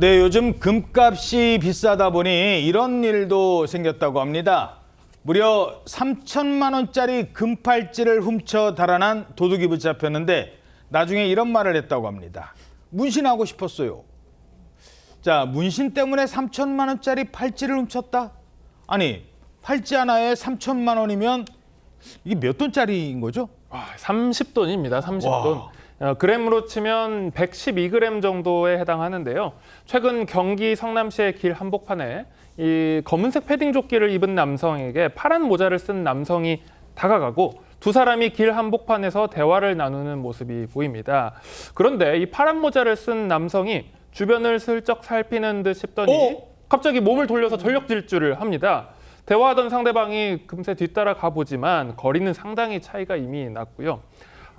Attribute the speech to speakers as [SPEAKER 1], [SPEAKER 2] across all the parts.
[SPEAKER 1] 네, 요즘 금값이 비싸다 보니 이런 일도 생겼다고 합니다. 무려 3천만 원짜리 금팔찌를 훔쳐 달아난 도둑이 붙잡혔는데 나중에 이런 말을 했다고 합니다. 문신하고 싶었어요. 자, 문신 때문에 3천만 원짜리 팔찌를 훔쳤다? 아니, 팔찌 하나에 3천만 원이면 이게 몇 돈짜리인 거죠?
[SPEAKER 2] 30돈입니다. 30돈. 그램으로 치면 112g 정도에 해당하는데요. 최근 경기 성남시의 길 한복판에 이 검은색 패딩 조끼를 입은 남성에게 파란 모자를 쓴 남성이 다가가고 두 사람이 길 한복판에서 대화를 나누는 모습이 보입니다. 그런데 이 파란 모자를 쓴 남성이 주변을 슬쩍 살피는 듯 싶더니 갑자기 몸을 돌려서 전력 질주를 합니다. 대화하던 상대방이 금세 뒤따라 가보지만 거리는 상당히 차이가 이미 났고요.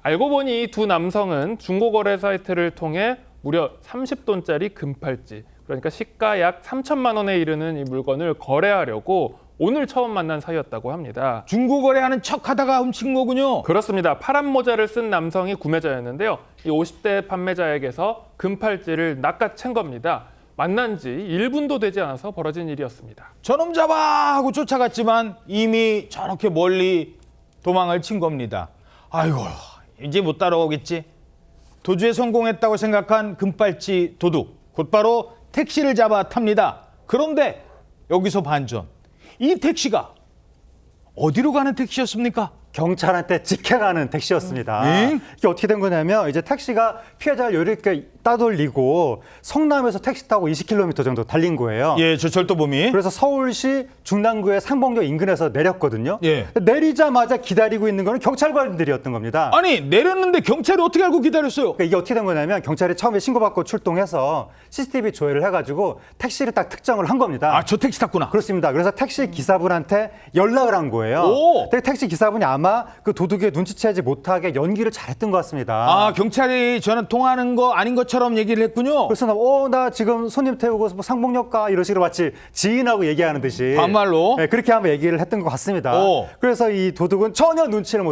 [SPEAKER 2] 알고 보니 두 남성은 중고거래 사이트를 통해 무려 30돈짜리 금팔찌, 그러니까 시가 약 3천만 원에 이르는 이 물건을 거래하려고 오늘 처음 만난 사이였다고 합니다.
[SPEAKER 1] 중고거래하는 척하다가 훔친 거군요.
[SPEAKER 2] 그렇습니다. 파란 모자를 쓴 남성이 구매자였는데요. 이 50대 판매자에게서 금팔찌를 낚아챈 겁니다. 만난 지 1분도 되지 않아서 벌어진 일이었습니다.
[SPEAKER 1] 저놈 잡아 하고 쫓아갔지만 이미 저렇게 멀리 도망을 친 겁니다. 아이고, 이제 못 따라오겠지. 도주에 성공했다고 생각한 금팔찌 도둑, 곧바로 택시를 잡아 탑니다. 그런데 여기서 반전. 이 택시가 어디로 가는 택시였습니까?
[SPEAKER 3] 경찰한테 직행하는 택시였습니다. 이게 어떻게 된 거냐면 이제 택시가 피해자를 이렇게 따돌리고 성남에서 택시 타고 20km 정도 달린 거예요.
[SPEAKER 1] 예, 저 절도범이.
[SPEAKER 3] 그래서 서울시 중랑구의 상봉역 인근에서 내렸거든요.
[SPEAKER 1] 예.
[SPEAKER 3] 내리자마자 기다리고 있는 거는 경찰관들이었던 겁니다.
[SPEAKER 1] 아니, 내렸는데 경찰이 어떻게 알고 기다렸어요?
[SPEAKER 3] 그러니까 이게 어떻게 된 거냐면 경찰이 처음에 신고받고 출동해서 CCTV 조회를 해가지고 택시를 딱 특정을 한 겁니다.
[SPEAKER 1] 아, 저 택시 탔구나.
[SPEAKER 3] 그렇습니다. 그래서 택시 기사분한테 연락을 한 거예요.
[SPEAKER 1] 오.
[SPEAKER 3] 근데 택시 기사분이 아마 그 도둑에 눈치채지 못하게 연기를 잘했던 것 같습니다.
[SPEAKER 1] 아, 경찰이 저는 통하는 거 아닌 것처럼 얘기를 했군요.
[SPEAKER 3] 그래서 나 지금 손님 태우고 뭐 상봉역 가 이런 식으로 마치 지인하고 얘기하는 듯이
[SPEAKER 1] 반말로?
[SPEAKER 3] 네, 그렇게 한번 얘기를 했던 것 같습니다.
[SPEAKER 1] 오.
[SPEAKER 3] 그래서 이 도둑은 전혀 눈치를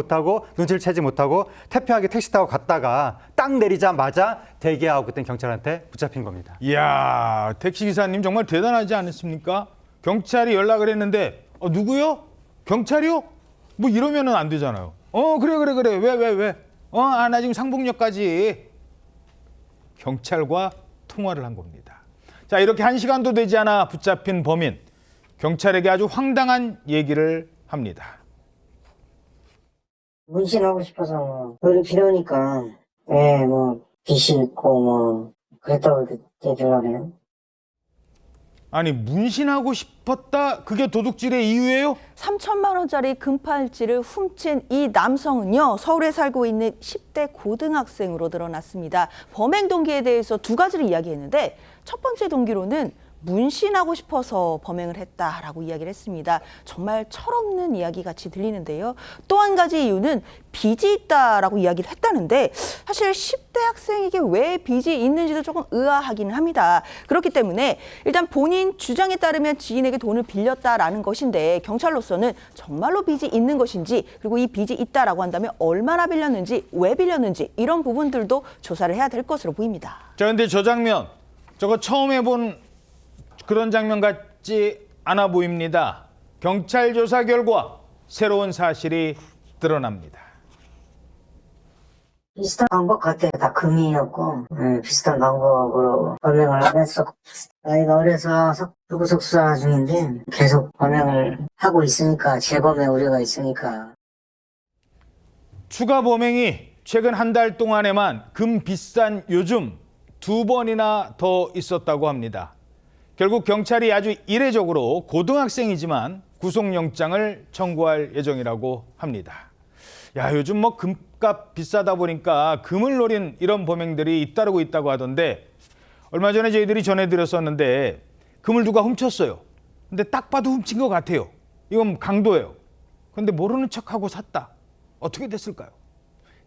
[SPEAKER 3] 채지 못하고 태평하게 택시 타고 갔다가 딱 내리자마자 대기하고 그때 경찰한테 붙잡힌 겁니다.
[SPEAKER 1] 이야, 택시기사님 정말 대단하지 않습니까? 경찰이 연락을 했는데 누구요? 경찰이요? 뭐 이러면은 안 되잖아요. 그래. 왜? 나 지금 상봉역까지. 경찰과 통화를 한 겁니다. 자, 이렇게 1시간도 되지 않아 붙잡힌 범인. 경찰에게 아주 황당한 얘기를 합니다.
[SPEAKER 4] 문신하고 싶어서 돈이 필요하니까 빚이 있고 그랬다고 얘기하네요.
[SPEAKER 1] 아니, 문신하고 싶었다? 그게 도둑질의 이유예요?
[SPEAKER 5] 3천만 원짜리 금팔찌를 훔친 이 남성은요, 서울에 살고 있는 10대 고등학생으로 드러났습니다. 범행 동기에 대해서 두 가지를 이야기했는데 첫 번째 동기로는 문신하고 싶어서 범행을 했다라고 이야기를 했습니다. 정말 철없는 이야기 같이 들리는데요. 또 한 가지 이유는 빚이 있다라고 이야기를 했다는데 사실 10대 학생에게 왜 빚이 있는지도 조금 의아하기는 합니다. 그렇기 때문에 일단 본인 주장에 따르면 지인에게 돈을 빌렸다라는 것인데 경찰로서는 정말로 빚이 있는 것인지 그리고 이 빚이 있다라고 한다면 얼마나 빌렸는지 왜 빌렸는지 이런 부분들도 조사를 해야 될 것으로 보입니다.
[SPEAKER 1] 자, 근데 저 장면 저거 처음 해본 그런 장면 같지 않아 보입니다. 경찰 조사 결과 새로운 사실이 드러납니다.
[SPEAKER 4] 비슷한 방법 같아요. 다 금이었고 비슷한 방법으로 범행을 했었고 나이가 어려서 구속 수사 중인데 계속 범행을 하고 있으니까 재범의 우려가 있으니까.
[SPEAKER 1] 추가 범행이 최근 한 달 동안에만 금 비싼 요즘 2번이나 더 있었다고 합니다. 결국 경찰이 아주 이례적으로 고등학생이지만 구속영장을 청구할 예정이라고 합니다. 야, 요즘 뭐 금값 비싸다 보니까 금을 노린 이런 범행들이 잇따르고 있다고 하던데 얼마 전에 저희들이 전해드렸었는데 금을 누가 훔쳤어요. 근데 딱 봐도 훔친 것 같아요. 이건 강도예요. 근데 모르는 척하고 샀다. 어떻게 됐을까요?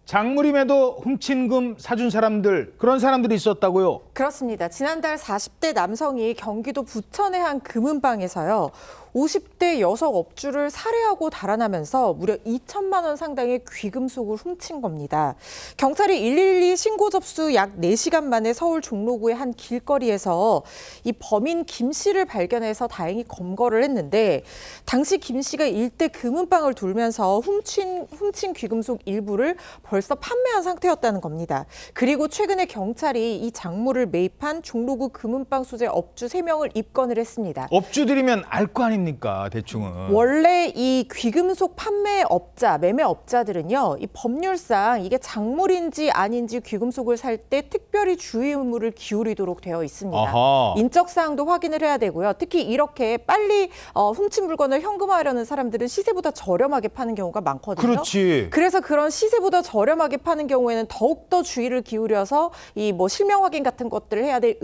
[SPEAKER 1] 장무림에도 훔친 금 사준 사람들, 그런 사람들이 있었다고요?
[SPEAKER 6] 그렇습니다. 지난달 40대 남성이 경기도 부천의 한 금은방에서요. 50대 여성 업주를 살해하고 달아나면서 무려 2천만 원 상당의 귀금속을 훔친 겁니다. 경찰이 112 신고 접수 약 4시간 만에 서울 종로구의 한 길거리에서 이 범인 김 씨를 발견해서 다행히 검거를 했는데 당시 김 씨가 일대 금은방을 돌면서 훔친 귀금속 일부를 벌써 판매한 상태였다는 겁니다. 그리고 최근에 경찰이 이 작물을 매입한 종로구 금은방 소재 업주 3명을 입건을 했습니다.
[SPEAKER 1] 업주들이면 알 거 아닙니까, 대충은.
[SPEAKER 6] 원래 이 귀금속 판매업자, 매매업자들은요, 이 법률상 이게 작물인지 아닌지 귀금속을 살 때 특별히 주의 의무를 기울이도록 되어 있습니다.
[SPEAKER 1] 아하.
[SPEAKER 6] 인적 사항도 확인을 해야 되고요. 특히 이렇게 빨리 훔친 물건을 현금화하려는 사람들은 시세보다 저렴하게 파는 경우가 많거든요.
[SPEAKER 1] 그렇지.
[SPEAKER 6] 그래서 그런 시세보다 저렴하게 파는 경우에는 더욱더 주의를 기울여서 이 뭐 실명 확인 같은 것들을 해야 될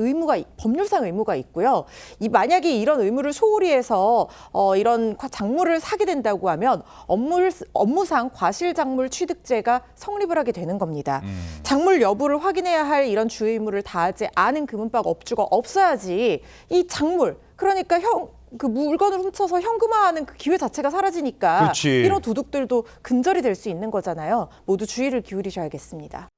[SPEAKER 6] 법률상 의무가 있고요. 만약에 이런 의무를 소홀히 해서 이런 작물을 사게 된다고 하면 업무상 과실작물 취득죄가 성립을 하게 되는 겁니다. 작물 여부를 확인해야 할 이런 주의 의무를 다하지 않은 금은방 업주가 없어야지 이 작물, 그러니까 그 물건을 훔쳐서 현금화하는 그 기회 자체가 사라지니까
[SPEAKER 1] 그렇지.
[SPEAKER 6] 이런 도둑들도 근절이 될 수 있는 거잖아요. 모두 주의를 기울이셔야겠습니다.